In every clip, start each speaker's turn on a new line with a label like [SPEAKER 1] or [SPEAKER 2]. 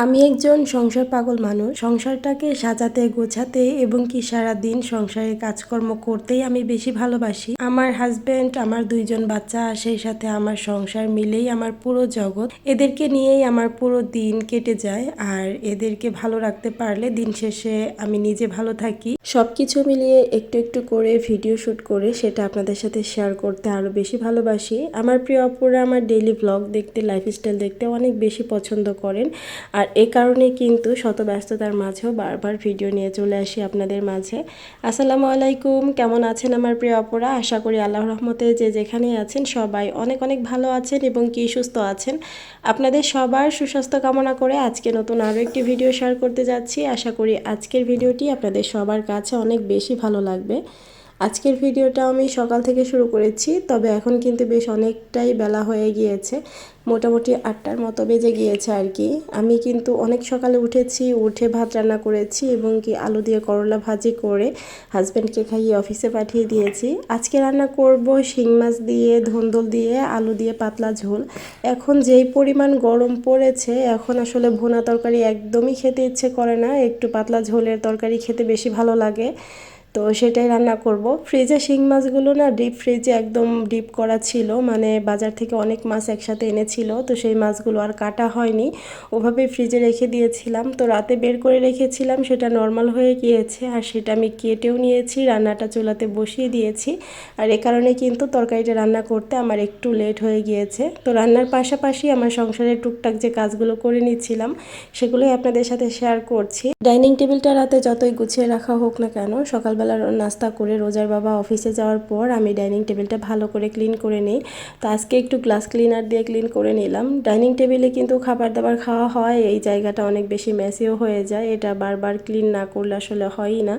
[SPEAKER 1] আমি একজন সংসার পাগল মানুষ। সংসারটাকে সাজাতে গোছাতে এবং কি সারাদিন সংসারের কাজকর্ম করতেই আমি বেশি ভালোবাসি। আমার হাজবেন্ড, আমার 2জন বাচ্চা, সেই সাথে আমার সংসার মিলেই আমার পুরো জগৎ। এদেরকে নিয়েই আমার পুরো দিন কেটে যায়। আর এদেরকে ভালো রাখতে পারলে দিন শেষে আমি নিজে ভালো থাকি। সবকিছু মিলিয়ে একটু একটু করে ভিডিও শুট করে সেটা আপনাদের সাথে শেয়ার করতে আরো বেশি ভালোবাসি। আমার প্রিয় অপুরা আমার ডেইলি ব্লগ দেখতে, লাইফস্টাইল দেখতে অনেক বেশি পছন্দ করেন। আর এ কারণে কিন্তু শত ব্যস্ততার মাঝেও বারবার ভিডিও নিয়ে চলে আসি আপনাদের মাঝে। আসসালামু আলাইকুম, কেমন আছেন আমার প্রিয় অপরা? আশা করি আল্লাহর রহমতে যে যেখানে আছেন সবাই অনেক অনেক ভালো আছেন এবং কি সুস্থ আছেন। আপনাদের সবার সুস্বাস্থ্য কামনা করে আজকে নতুন আরও একটি ভিডিও শেয়ার করতে যাচ্ছি। আশা করি আজকের ভিডিওটি আপনাদের সবার কাছে অনেক বেশি ভালো লাগবে। আজকের ভিডিওটা আমি সকাল থেকে শুরু করেছি, তবে এখন কিন্তু বেশ অনেকটাই বেলা হয়ে গিয়েছে, মোটামুটি 8টার মতো বেজে গিয়েছে আর কি। আমি কিন্তু অনেক সকালে উঠেছি, উঠে ভাত রান্না করেছি এবং কি আলু দিয়ে করলা ভাজি করে হাজব্যান্ডকে খাইয়ে অফিসে পাঠিয়ে দিয়েছি। আজকে রান্না করব শিং মাছ দিয়ে, ধন্দল দিয়ে, আলু দিয়ে পাতলা ঝোল। এখন যেই পরিমাণ গরম পড়েছে, এখন আসলে ভুনা তরকারি একদমই খেতে ইচ্ছে করে না, একটু পাতলা ঝোলের তরকারি খেতে বেশি ভালো লাগে। তো সেটাই রান্না করব। ফ্রিজে শিং মাছগুলো না ডিপ ফ্রিজে একদম ডিপ করা ছিল, মানে বাজার থেকে অনেক মাছ একসাথে এনেছিল, তো সেই মাছগুলো আর কাটা হয়নি, ওভাবেই ফ্রিজে রেখে দিয়েছিলাম। তো রাতে বের করে রেখেছিলাম, সেটা নর্মাল হয়ে গিয়েছে আর সেটা আমি কেটেও নিয়েছি, রান্নাটা চুলাতে বসিয়ে দিয়েছি। আর এ কারণে কিন্তু তরকারিটা রান্না করতে আমার একটু লেট হয়ে গিয়েছে। তো রান্নার পাশাপাশি আমার সংসারের টুকটাক যে কাজগুলো করে নিচ্ছিলাম সেগুলোই আপনাদের সাথে শেয়ার করছি। ডাইনিং টেবিলটা রাতে যতই গুছিয়ে রাখা হোক না কেন, সকালবেলা নাস্তা করে রোজার বাবা অফিসে যাওয়ার পর আমি ডাইনিং টেবিলটা ভালো করে ক্লিন করে নিই। তো আজকে একটু গ্লাস ক্লিনার দিয়ে ক্লিন করে নিলাম। ডাইনিং টেবিলে কিন্তু খাবার দাবার খাওয়া হয়, এই জায়গাটা অনেক বেশি মেসিও হয়ে যায়, এটা বারবার ক্লিন না করলে আসলে হয়ই না।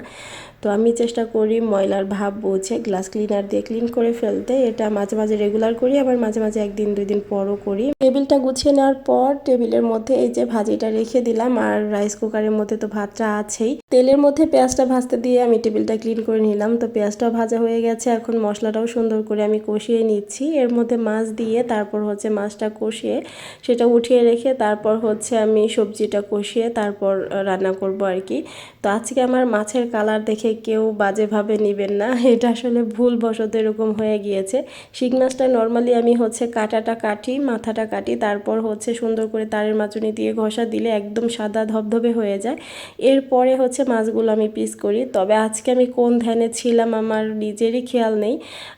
[SPEAKER 1] তো আমি চেষ্টা করি ময়লার ভাব বুঝে গ্লাস ক্লিনার দিয়ে ক্লিন করে ফেলতে। এটা মাঝে মাঝে রেগুলার করি, আবার মাঝে মাঝে 1-2 দিন পরও করি। টেবিলটা গুছিয়ে নেওয়ার পর টেবিলের মধ্যে এই যে ভাজিটা রেখে দিলাম, আর রাইস কুকারের মধ্যে তো ভাতটা আছেই। তেলের মধ্যে পেঁয়াজটা ভাজতে দিয়ে আমি টেবিলটা ক্লিন করে নিলাম। তো পেঁয়াজটাও ভাজা হয়ে গেছে, এখন মশলাটাও সুন্দর করে আমি কষিয়ে নিচ্ছি। এর মধ্যে মাছ দিয়ে তারপর হচ্ছে মাছটা কষিয়ে সেটা উঠিয়ে রেখে তারপর হচ্ছে আমি সবজিটা কষিয়ে তারপর রান্না করব আর কি। তো আজকে আমার মাছের কালার দেখে কেউ বাজেভাবে নেবেন না, এটা আসলে ভুলবশত এরকম হয়ে গিয়েছে। শিং মাছটা নর্মালি আমি হচ্ছে কাটাটা কাটি, মাথাটা কাটি, তারপর হচ্ছে সুন্দর করে তারের মাচুনি দিয়ে ঘষা দিলে একদম সাদা ধবধবে হয়ে যায়। এরপরে হচ্ছে মাছগুলো আমি পিস করি। তবে আজকে আমি কোন ধ্যানে ছিলাম আমার নিজেরই খেয়াল নেই,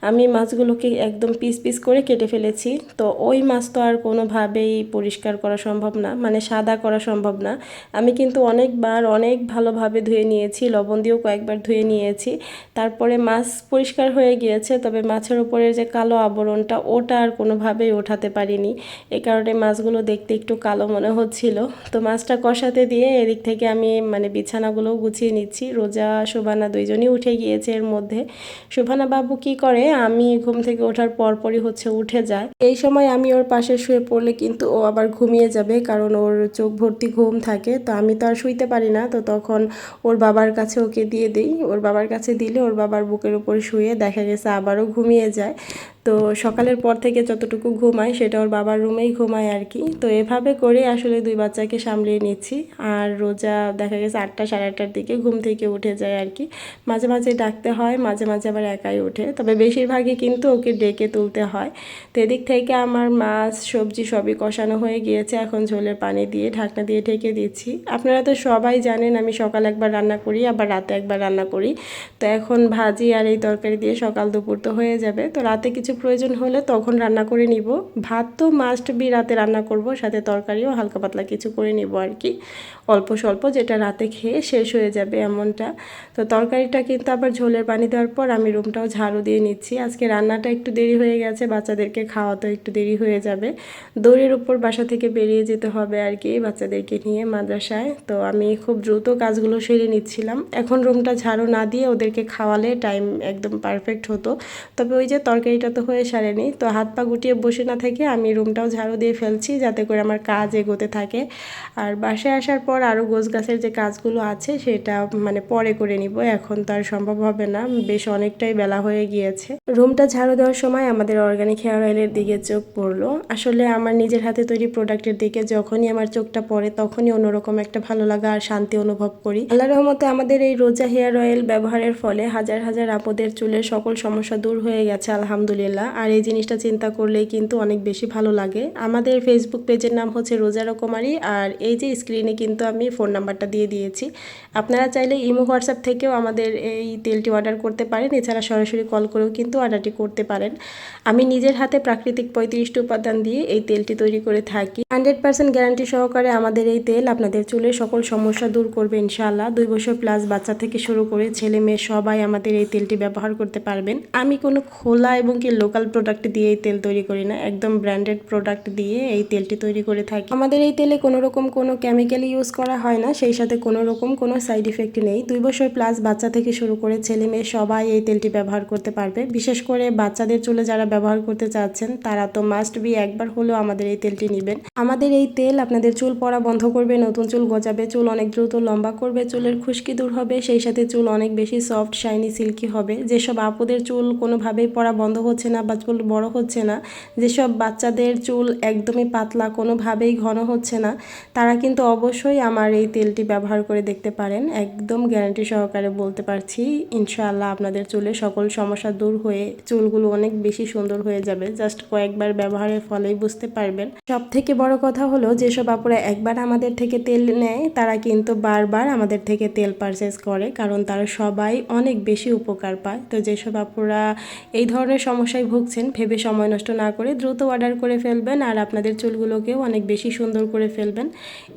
[SPEAKER 1] আমি মাছগুলোকে একদম পিস পিস করে কেটে ফেলেছি। তো ওই মাছ তো আর কোনোভাবেই পরিষ্কার করা সম্ভব না, মানে সাদা করা সম্ভব না। আমি কিন্তু অনেকবার অনেক ভালোভাবে ধুয়ে নিয়েছি, লবণ দিয়েও কয়েকবার ধুয়ে নিয়েছি, তারপরে মাছ পরিষ্কার হয়ে গিয়েছে। তবে মাছের উপরের যে কালো আবরণটা ওটা আর কোনোভাবেই ওঠাতে পারিনি, এ কারণে মাছগুলো দেখতে একটু কালো মনে হচ্ছিল। তো মাছটা কষাতে দিয়ে এদিক থেকে আমি মানে বিছানাগুলোও গুছিয়ে নিচ্ছি। রোজা শোভানা 2জনই উঠে গিয়েছে। এর মধ্যে শোভানা বাবু কি করে, আমি ঘুম থেকে ওঠার পরপরই হচ্ছে উঠে যায়। এই সময় আমি ওর পাশে শুয়ে পড়লে কিন্তু ও আবার ঘুমিয়ে যাবে, কারণ ওর চোখ ভর্তি ঘুম থাকে। তো আমি তো আর শুইতে পারি না, তো তখন ওর বাবার কাছে ওকে দিয়ে দিই। ওর বাবার কাছে দিলে ওর বাবার বুকের উপর শুয়ে দেখা গেছে আবারও ঘুমিয়ে যায়। তো সকালের পর থেকে যতটুকু ঘুমায় সেটা ওর বাবার রুমেই ঘুমায় আর কি। তো এভাবে করে আসলে 2 বাচ্চাকে সামলিয়ে নিচ্ছি। আর রোজা দেখা গেছে 8টা 8:30টার দিকে ঘুম থেকে উঠে যায় আর কি। মাঝে মাঝে ডাকতে হয়, মাঝে মাঝে আবার একাই ওঠে, তবে বেশিরভাগই কিন্তু ওকে ডেকে তুলতে হয়। তো এদিক থেকে আমার মাছ সবজি সবই কষানো হয়ে গিয়েছে, এখন ঝোলের পানি দিয়ে ঢাকনা দিয়ে ঢেকে দিচ্ছি। আপনারা তো সবাই জানেন আমি সকাল একবার রান্না করি, আবার রাতে একবার রান্না করি। তো এখন ভাজি আর এই তরকারি দিয়ে সকাল দুপুর তো হয়ে যাবে। তো রাতে কিছু প্রয়োজন হলে তখন রান্না করে নিব। ভাত তো মাস্ট বি রাতে রান্না করব, সাথে তরকারিও হালকা পাতলা কিছু করে নিব আর কি, অল্প স্বল্প, যেটা রাতে খেয়ে শেষ হয়ে যাবে এমনটা। তো তরকারিটা কিন্তু আবার ঝোলের পানি দেওয়ার পর আমি রুমটাও ঝাড়ু দিয়ে নিচ্ছি। আজকে রান্নাটা একটু দেরি হয়ে গেছে, বাচ্চাদেরকে খাওয়াতেও একটু দেরি হয়ে যাবে। দৌড়ের উপর বাসা থেকে বেরিয়ে যেতে হবে আর কি বাচ্চাদেরকে নিয়ে মাদ্রাসায়। তো আমি খুব দ্রুত কাজগুলো সেরে নিচ্ছিলাম। এখন রুমটা ঝাড়ু না দিয়ে ওদেরকে খাওয়ালে টাইম একদম পারফেক্ট হতো। তবে ওই যে তরকারিটা তো হয়ে সারেনি। তো হাত পা গুটিয়ে বসে না থেকে আমি রুমটাও ঝাড়ু দিয়ে ফেলছি যাতে করে আমার কাজ এগোতে থাকে। আর বাসায় আসার পর আরও গোছগাছের যে কাজগুলো আছে সেটা মানে পরে করে নিব, এখন তো আর সম্ভব হবে না, বেশ অনেকটাই বেলা হয়ে গিয়েছে। রুমটা ঝাড়ু দেওয়ার সময় আমাদের অর্গানিক হেয়ার অয়েলের দিকে চোখ পড়লো। আসলে আমার নিজের হাতে তৈরি প্রোডাক্টের দিকে যখনই আমার চোখটা পড়ে তখনই অন্যরকম একটা ভালো লাগা আর শান্তি অনুভব করি। আল্লাহর রহমতে আমাদের এই রোজা হেয়ার অয়েল ব্যবহারের ফলে হাজার হাজার আপুদের চুলের সকল সমস্যা দূর হয়ে গেছে আলহামদুলিল্লাহ। আর এই জিনিসটা চিন্তা করলেই কিন্তু অনেক বেশি ভালো লাগে। আমাদের ফেসবুক পেজের নাম হচ্ছে রোজা রকমারি, আর এই যে স্ক্রিনে কিন্তু আমি ফোন নাম্বারটা দিয়ে দিয়েছি, আপনারা চাইলে ইমো হোয়াটসঅ্যাপ থেকেও আমাদের এই তেলটি অর্ডার করতে পারেন, এছাড়া সরাসরি কল করেও কিন্তু অর্ডারটি করতে পারেন। আমি নিজের হাতে প্রাকৃতিক 35টি উপাদান দিয়ে এই তেলটি তৈরি করে থাকি। 100% গ্যারান্টি সহকারে আমাদের এই তেল আপনাদের চুলের সকল সমস্যা দূর করবে ইনশাআল্লাহ। 2 বছর প্লাস বাচ্চা থেকে শুরু করে ছেলে মেয়ে সবাই আমাদের এই তেলটি ব্যবহার করতে পারবেন। আমি কোনো খোলা এবং কি লোকাল প্রোডাক্ট দিয়ে এই তেল তৈরি করি না, একদম ব্র্যান্ডেড প্রোডাক্ট দিয়ে এই তেলটি তৈরি করে থাকি। আমাদের এই তেলে কোনো রকম কোনো কেমিক্যাল ইউজ করা হয় না, সেই সাথে কোনো রকম কোনো সাইড ইফেক্ট নেই। 2 বছর প্লাস বাচ্চা থেকে শুরু করে ছেলে মেয়ে সবাই এই তেলটি ব্যবহার করতে পারবে। বিশেষ করে বাচ্চাদের চুলে যারা ব্যবহার করতে চাচ্ছেন তারা তো মাস্ট বি একবার হলেও আমাদের এই তেলটি নেবেন। আমাদের এই তেল আপনাদের চুল পড়া বন্ধ করবে, নতুন চুল গজাবে, চুল অনেক দ্রুত লম্বা করবে, চুলের খুশকি দূর হবে, সেই সাথে চুল অনেক বেশি সফট শাইনি সিল্কি হবে। যেসব আপুদের চুল কোনোভাবেই পড়া বন্ধ হচ্ছে না বা চুল বড় হচ্ছে না, যেসব বাচ্চাদের চুল একদমই পাতলা, কোনোভাবেই ঘন হচ্ছে না, তারা কিন্তু অবশ্যই আমার এই তেলটি ব্যবহার করে দেখতে পারেন। একদম গ্যারান্টি সহকারে বলতে পারছি ইনশাআল্লাহ আপনাদের চুলে সকল সমস্যা দূর হয়ে চুলগুলো অনেক বেশি সুন্দর হয়ে যাবে। জাস্ট কয়েকবার ব্যবহারের ফলেই বুঝতে পারবেন। সব থেকে বড় কথা হলো যেসব আপুরা একবার আমাদের থেকে তেল নেয় তারা কিন্তু বারবার আমাদের থেকে তেল পারচেস করে, কারণ তারা সবাই অনেক বেশি উপকার পায়। তো যেসব আপুরা এই ধরনের সমস্যায় ভুগছেন ভেবে সময় নষ্ট না করে দ্রুত অর্ডার করে ফেলবেন আর আপনাদের চুলগুলোকেও অনেক বেশি সুন্দর করে ফেলবেন।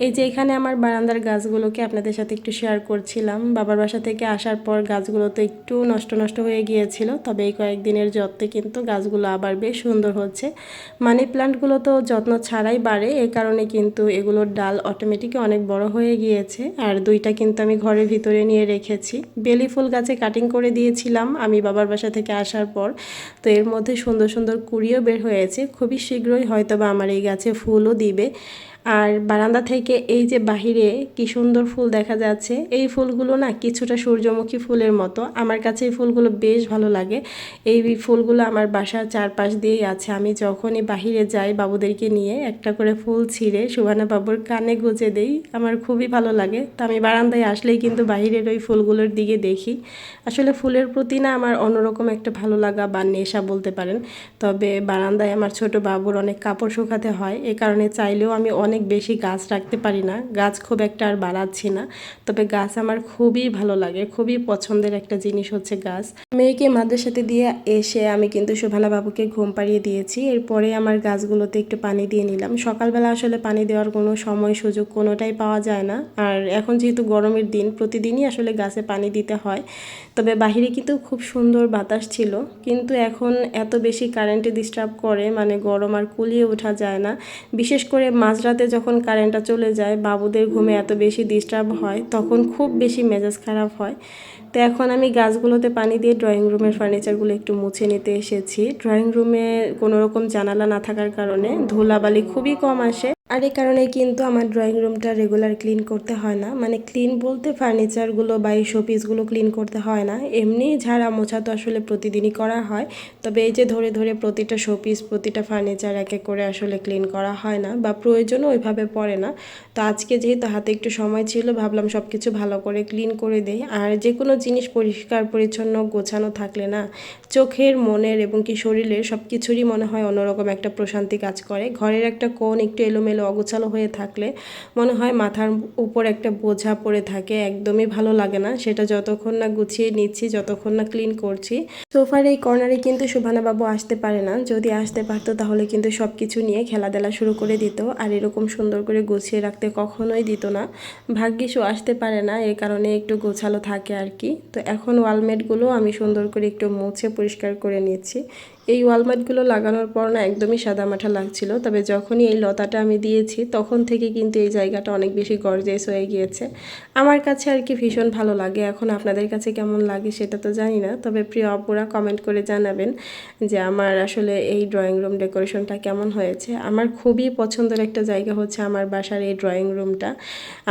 [SPEAKER 1] এই যে এখানে আমার বারান্দার গাছগুলোকে আপনাদের সাথে একটু শেয়ার করছিলাম। বাবার বাসা থেকে আসার পর গাছগুলো তো একটু নষ্ট হয়ে গিয়েছিল, তবে এই কয়েকদিনের যত্নে কিন্তু গাছগুলো আবার বেশ সুন্দর হচ্ছে। মানি প্লান্টগুলো তো যত্ন ছাড়াই বাড়ে, এই কারণে কিন্তু এগুলোর ডাল অটোমেটিক অনেক বড় হয়ে গিয়েছে। আর দুইটা কিন্তু আমি ঘরের ভিতরে নিয়ে রেখেছি। বেলি ফুল গাছে কাটিং করে দিয়েছিলাম আমি বাবার বাসা থেকে আসার পর, তো এর মধ্যে সুন্দর সুন্দর কুড়িও বের হয়েছে। খুবই শীঘ্রই হয়তোবা আমার এই গাছে ফুলও দিবে। আর বারান্দা থেকে এই যে বাহিরে কি সুন্দর ফুল দেখা যাচ্ছে, এই ফুলগুলো না কিছুটা সূর্যমুখী ফুলের মতো। আমার কাছে এই ফুলগুলো বেশ ভালো লাগে। এই ফুলগুলো আমার বাসার চারপাশ দিয়েই আছে। আমি যখনই বাহিরে যাই বাবুদেরকে নিয়ে একটা করে ফুল ছিঁড়ে সুবানা বাবুর কানে গুজে দেই, আমার খুবই ভালো লাগে। তো আমি বারান্দায় আসলেই কিন্তু বাহিরের ওই ফুলগুলোর দিকে দেখি। আসলে ফুলের প্রতি না আমার অন্যরকম একটা ভালো লাগা বা নেশা বলতে পারেন। তবে বারান্দায় আমার ছোট বাবুর অনেক কাপড় শুকাতে হয়, এ কারণে চাইলেও আমি অনেক বেশি গাছ রাখতে পারি না, গাছ খুব একটা আর বাড়াচ্ছি না। তবে গাছ আমার খুবই ভালো লাগে, খুবই পছন্দের একটা জিনিস হচ্ছে গাছ। মেয়েকে মাদ্রাসাতে দিয়ে এসে আমি কিন্তু শোভানা বাবুকে ঘুম পাড়িয়ে দিয়েছি। এরপরে আমার গাছগুলোতে একটু পানি দিয়ে নিলাম। সকালবেলা আসলে পানি দেওয়ার কোনো সময় সুযোগ কোনোটাই পাওয়া যায় না, আর এখন যেহেতু গরমের দিন প্রতিদিনই আসলে গাছে পানি দিতে হয়। তবে বাহিরে কিন্তু খুব সুন্দর বাতাস ছিল, কিন্তু এখন এত বেশি কারেন্টে ডিস্টার্ব করে, মানে গরম আর কুলিয়ে ওঠা যায় না। বিশেষ করে মাঝরাতে যখন কারেন্টটা চলে যায়, বাবুদের ঘুমে এত বেশি ডিস্টার্ব হয়, তখন খুব বেশি মেজাজ খারাপ হয়। তো এখন আমি গাছগুলোতে পানি দিয়ে ড্রয়িং রুমের ফার্নিচারগুলো একটু মুছে নিতে এসেছি। ড্রয়িং রুমে কোনো রকম জানালা না থাকার কারণে ধুলাবালি খুবই কম আসে, আর এই কারণে কিন্তু আমার ড্রয়িং রুমটা রেগুলার ক্লিন করতে হয় না। মানে ক্লিন বলতে ফার্নিচারগুলো বা এই শোপিসগুলো ক্লিন করতে হয় না, এমনি ঝাড়া মোছা তো আসলে প্রতিদিনই করা হয়। তবে এই যে ধরে ধরে প্রতিটা শোপিস প্রতিটা ফার্নিচার এক এক করে আসলে ক্লিন করা হয় না বা প্রয়োজনও ওইভাবে পড়ে না। তো আজকে যেহেতু হাতে একটু সময় ছিল ভাবলাম সব কিছু ভালো করে ক্লিন করে দেই। আর যে কোনো জিনিস পরিষ্কার পরিচ্ছন্ন গোছানো থাকলে না চোখের মনের এবং কি শরীরের সব কিছুরই মনে হয় অন্যরকম একটা প্রশান্তি কাজ করে। ঘরের একটা কোণ একটু এলোমেলো অগোছালো হয়ে থাকলে মনে হয় মাথার উপর একটা বোঝা পড়ে থাকে, একদমই ভালো লাগে না। সেটা যতক্ষণ না গুছিয়ে নিচ্ছি, যতক্ষণ না ক্লিন করছি। সোফার এই কর্নারে কিন্তু শোভানা বাবু আসতে পারে না, যদি আসতে পারতো তাহলে কিন্তু সব কিছু নিয়ে খেলাধুলা শুরু করে দিত, আর এরকম সুন্দর করে গুছিয়ে রাখতে কখনোই দিত না। ভাগ্যিস ও আসতে পারে না, এই কারণে একটু গোছালো থাকে আর কি। তো এখন ওয়ালমেটগুলো আমি সুন্দর করে একটু মুছে পরিষ্কার করে নিচ্ছি। এই ওয়ালমাটগুলো লাগানোর পর না একদমই সাদামাঠা লাগছিল, তবে যখনই এই লতাটা আমি দিয়েছি তখন থেকে কিন্তু এই জায়গাটা অনেক বেশি গর্জিয়াস হয়ে গিয়েছে। আমার কাছে আর কি ভীষণ ভালো লাগে। এখন আপনাদের কাছে কেমন লাগে সেটা তো জানি না, তবে প্রিয় আপুরা কমেন্ট করে জানাবেন যে আমার আসলে এই ড্রয়িং রুম ডেকোরেশনটা কেমন হয়েছে। আমার খুবই পছন্দের একটা জায়গা হচ্ছে আমার বাসার এই ড্রয়িং রুমটা।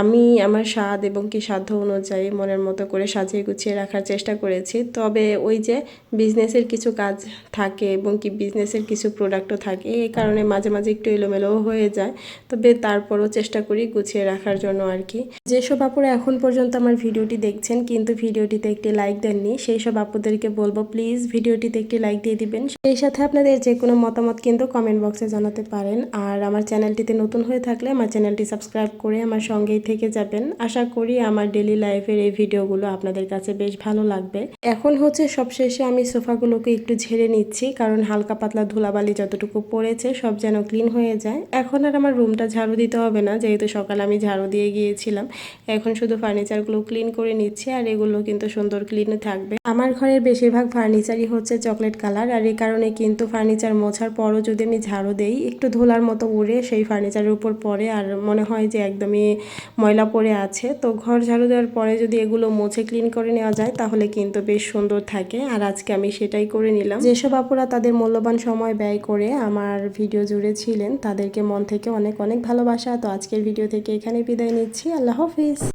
[SPEAKER 1] আমি আমার স্বাদ এবং কি সাধ্য অনুযায়ী মনের মতো করে সাজিয়ে গুছিয়ে রাখার চেষ্টা করেছি। তবে ওই যে বিজনেসের কিছু কাজ থাকে এবং কি বিজনেসের কিছু প্রোডাক্টও থাকে, এই কারণে মাঝে মাঝে একটু এলোমেলোও হয়ে যায়, তবে তারপরও চেষ্টা করি গুছিয়ে রাখার জন্য আর কি। যেসব আপুরা এখন পর্যন্ত আমার ভিডিওটি দেখছেন কিন্তু ভিডিওটিতে একটি লাইক দেননি, সেই সব আপুদেরকে বলবো প্লিজ ভিডিওটিতে একটি লাইক দিয়ে দিবেন। সেই সাথে আপনাদের যে কোনো মতামত কিন্তু কমেন্ট বক্সে জানাতে পারেন। আর আমার চ্যানেলটিতে নতুন হয়ে থাকলে আমার চ্যানেলটি সাবস্ক্রাইব করে আমার সঙ্গেই থেকে যাবেন। আশা করি আমার ডেলি লাইফের এই ভিডিওগুলো আপনাদের কাছে বেশ ভালো লাগবে। এখন হচ্ছে সবশেষে আমি সোফাগুলোকে একটু ঝেড়ে নিচ্ছি, কারণ হালকা পাতলা ধুলাবালি যতটুকু পড়েছে সব যেন ক্লিন হয়ে যায়। এখন আর আমার রুমটা ঝাড়ু দিতে হবে না, যেহেতু সকালে আমি ঝাড়ু দিয়ে গিয়েছিলাম। এখন শুধু ফার্নিচারগুলো ক্লিন করে নিচ্ছি, আর এগুলো কিন্তু সুন্দর ক্লিন থাকবে। আমার ঘরের বেশিরভাগ ফার্নিচারই হচ্ছে চকলেট কালার, আর এই কারণে কিন্তু ফার্নিচার মোছার পরও যদি আমি ঝাড়ু দেই একটু ধুলার মতো উড়ে সেই ফার্নিচারের উপর পড়ে, আর মনে হয় যে একদমই ময়লা পড়ে আছে। তো ঘর ঝাড়ু দেওয়ার পরে যদি এগুলো মুছে ক্লিন করে নেওয়া যায় তাহলে কিন্তু বেশ সুন্দর থাকে, আর আজকে আমি সেটাই করে নিলাম। যেসব আপুরা তাদের মূল্যবান সময় ব্যয় করে আমার ভিডিও জুড়ে ছিলেন তাদেরকে মন থেকে অনেক অনেক ভালোবাসা। তো আজকের ভিডিও থেকে এখানে বিদায় নিচ্ছি। আল্লাহ হাফিজ।